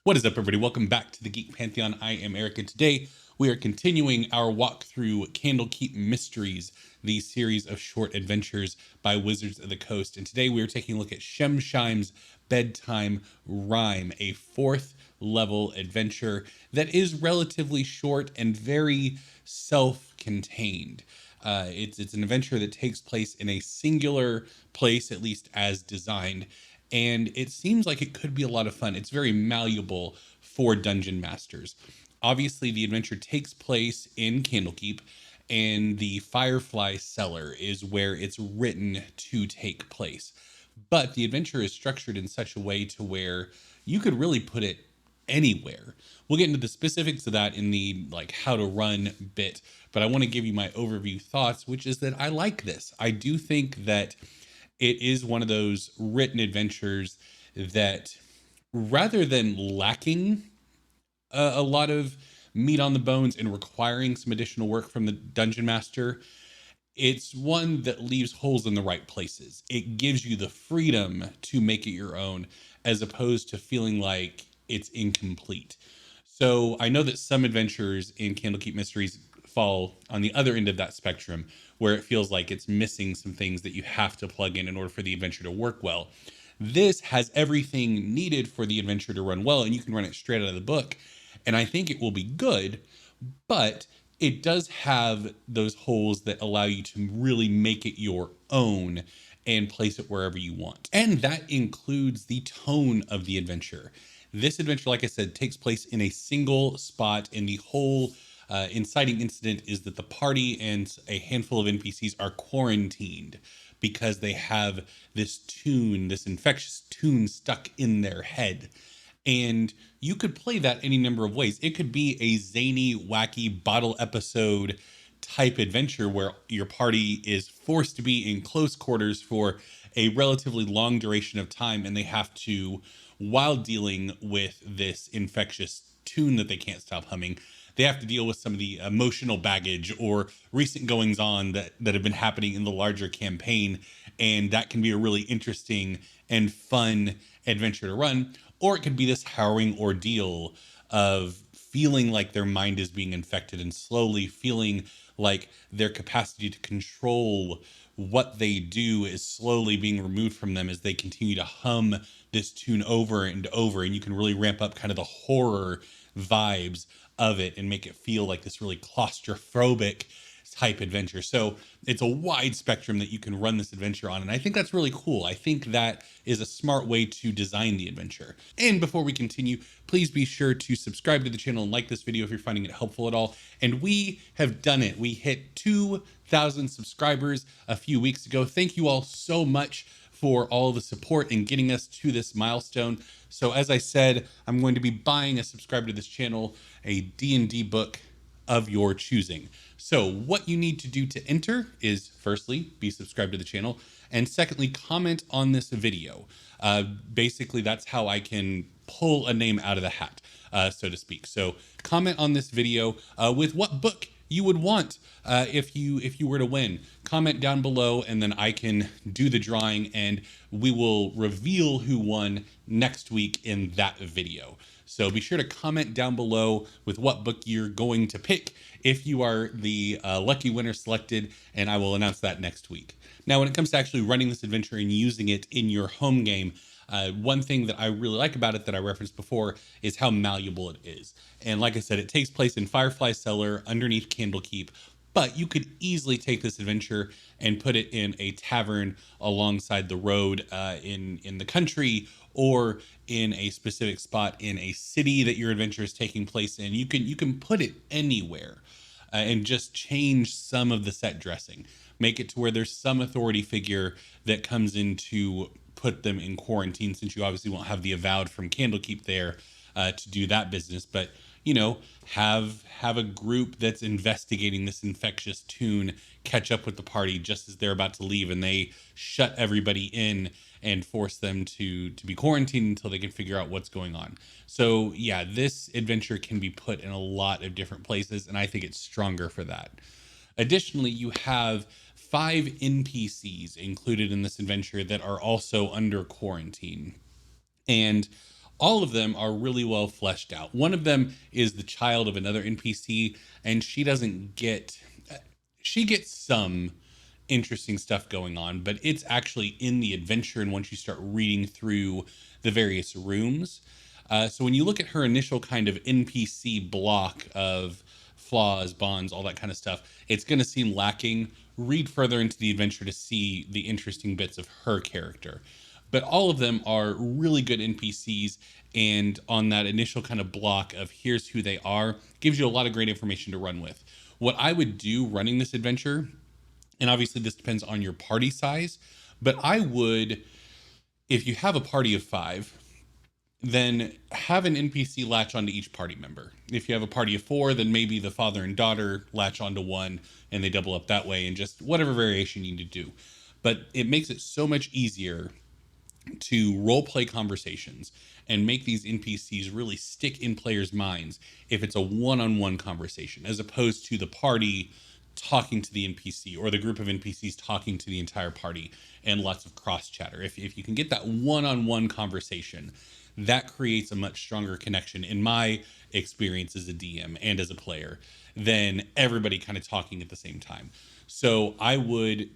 What is up, everybody? Welcome back to the Geek Pantheon. I am Eric, and today we are continuing our walk through Candlekeep Mysteries, the series of short adventures by Wizards of the Coast. And today we are taking a look at Shemshime's Bedtime Rhyme, a fourth level adventure that is relatively short and very self-contained. It's an adventure that takes place in a singular place, at least as designed, and it seems like it could be a lot of fun. It's very malleable for dungeon masters. Obviously, the adventure takes place in Candlekeep, and the Firefly Cellar is where it's written to take place. But the adventure is structured in such a way to where you could really put it anywhere. We'll get into the specifics of that in the how to run bit, but I want to give you my overview thoughts, which is that I like this. I do think that it is one of those written adventures that, rather than lacking a lot of meat on the bones and requiring some additional work from the dungeon master, it's one that leaves holes in the right places. It gives you the freedom to make it your own, as opposed to feeling like it's incomplete. So I know that some adventures in Candlekeep Mysteries fall on the other end of that spectrum, where it feels like it's missing some things that you have to plug in order for the adventure to work well. This has everything needed for the adventure to run well, and you can run it straight out of the book. And I think it will be good, but it does have those holes that allow you to really make it your own and place it wherever you want. And that includes the tone of the adventure. This adventure, like I said, takes place in a single spot, and the whole inciting incident is that the party and a handful of NPCs are quarantined because they have this tune, this infectious tune stuck in their head. And you could play that any number of ways. It could be a zany, wacky bottle episode type adventure where your party is forced to be in close quarters for a relatively long duration of time, and they have to, while dealing with this infectious tune that they can't stop humming, they have to deal with some of the emotional baggage or recent goings on that have been happening in the larger campaign. And that can be a really interesting and fun adventure to run. Or it could be this harrowing ordeal of feeling like their mind is being infected and slowly feeling like their capacity to control what they do is slowly being removed from them as they continue to hum this tune over and over. And you can really ramp up kind of the horror vibes of it and make it feel like this really claustrophobic type adventure. So it's a wide spectrum that you can run this adventure on. And I think that's really cool. I think that is a smart way to design the adventure. And before we continue, please be sure to subscribe to the channel and like this video if you're finding it helpful at all. And we have done it. We hit 2,000 subscribers a few weeks ago. Thank you all so much for all the support in getting us to this milestone. So as I said, I'm going to be buying a subscribe to this channel, a D&D book of your choosing. So what you need to do to enter is, firstly, be subscribed to the channel, and secondly, comment on this video. Basically, that's how I can pull a name out of the hat, so to speak. So comment on this video with what book you would want if you were to win. Comment down below, and then I can do the drawing, and we will reveal who won next week in that video. So be sure to comment down below with what book you're going to pick if you are the lucky winner selected, and I will announce that next week. Now, when it comes to actually running this adventure and using it in your home game, one thing that I really like about it that I referenced before is how malleable it is. And like I said, it takes place in Firefly Cellar underneath Candlekeep, but you could easily take this adventure and put it in a tavern alongside the road in the country, or in a specific spot in a city that your adventure is taking place in. You can put it anywhere and just change some of the set dressing. Make it to where there's some authority figure that comes in to put them in quarantine, since you obviously won't have the Avowed from Candlekeep there to do that business. But have a group that's investigating this infectious tune catch up with the party just as they're about to leave, and they shut everybody in and force them to be quarantined until they can figure out what's going on. So yeah, this adventure can be put in a lot of different places, and I think it's stronger for that. Additionally, you have 5 NPCs included in this adventure that are also under quarantine. And all of them are really well fleshed out. One of them is the child of another NPC, and she gets some interesting stuff going on, but it's actually in the adventure. And once you start reading through the various rooms, so when you look at her initial kind of NPC block of flaws, bonds, all that kind of stuff, it's going to seem lacking. Read further into the adventure to see the interesting bits of her character. But all of them are really good NPCs. And on that initial kind of block of here's who they are, gives you a lot of great information to run with. What I would do running this adventure, and obviously this depends on your party size, but I would, if you have a party of 5, then have an NPC latch onto each party member. If you have a party of 4, then maybe the father and daughter latch onto one and they double up that way, and just whatever variation you need to do. But it makes it so much easier to role play conversations and make these NPCs really stick in players' minds if it's a one-on-one conversation, as opposed to the party talking to the NPC or the group of NPCs talking to the entire party and lots of cross chatter. If you can get that one-on-one conversation, that creates a much stronger connection in my experience as a DM and as a player than everybody kind of talking at the same time. So I would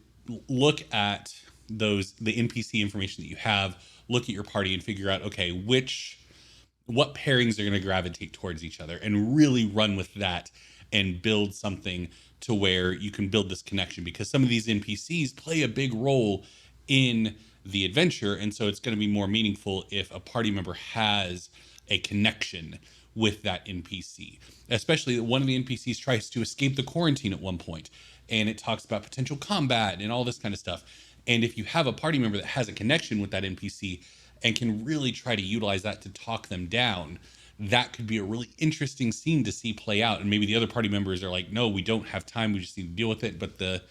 look at the NPC information that you have, look at your party and figure out, okay, what pairings are going to gravitate towards each other, and really run with that and build something to where you can build this connection, because some of these NPCs play a big role in the adventure. And so it's going to be more meaningful if a party member has a connection with that NPC, especially one of the NPCs tries to escape the quarantine at one point, and it talks about potential combat and all this kind of stuff. And if you have a party member that has a connection with that NPC and can really try to utilize that to talk them down, that could be a really interesting scene to see play out. And maybe the other party members are like, no, we don't have time, we just need to deal with it. But the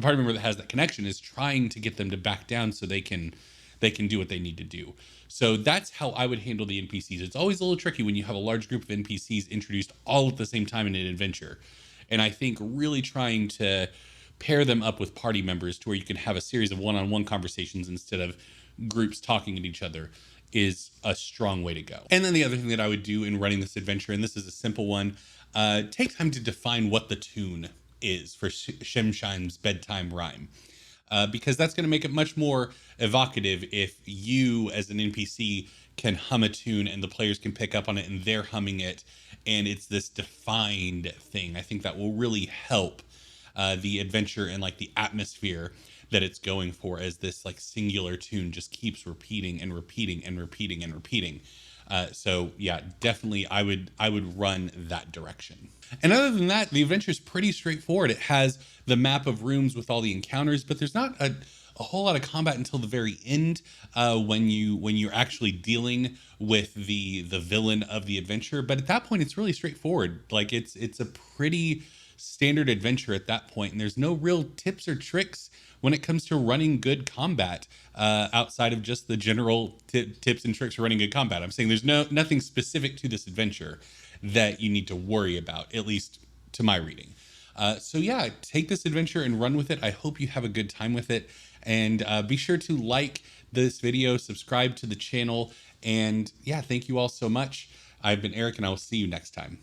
party member that has that connection is trying to get them to back down so they can do what they need to do. So that's how I would handle the NPCs. It's always a little tricky when you have a large group of NPCs introduced all at the same time in an adventure. And I think really trying to pair them up with party members to where you can have a series of one-on-one conversations instead of groups talking at each other is a strong way to go. And then the other thing that I would do in running this adventure, and this is a simple one, take time to define what the tune is for Shemshime's bedtime rhyme. Because that's going to make it much more evocative if you as an NPC can hum a tune and the players can pick up on it and they're humming it and it's this defined thing. I think that will really help the adventure and like the atmosphere that it's going for, as this like singular tune just keeps repeating and repeating and repeating and repeating. So yeah, definitely I would run that direction. And other than that, the adventure is pretty straightforward. It has the map of rooms with all the encounters, but there's not a whole lot of combat until the very end, when you're actually dealing with the villain of the adventure. But at that point, it's really straightforward. Like it's a pretty standard adventure at that point, and there's no real tips or tricks when it comes to running good combat, outside of just the general tips and tricks for running good combat. I'm saying there's nothing specific to this adventure that you need to worry about, at least to my reading. So yeah, take this adventure and run with it. I hope you have a good time with it, and be sure to like this video, subscribe to the channel, and yeah, thank you all so much. I've been Eric, and I will see you next time.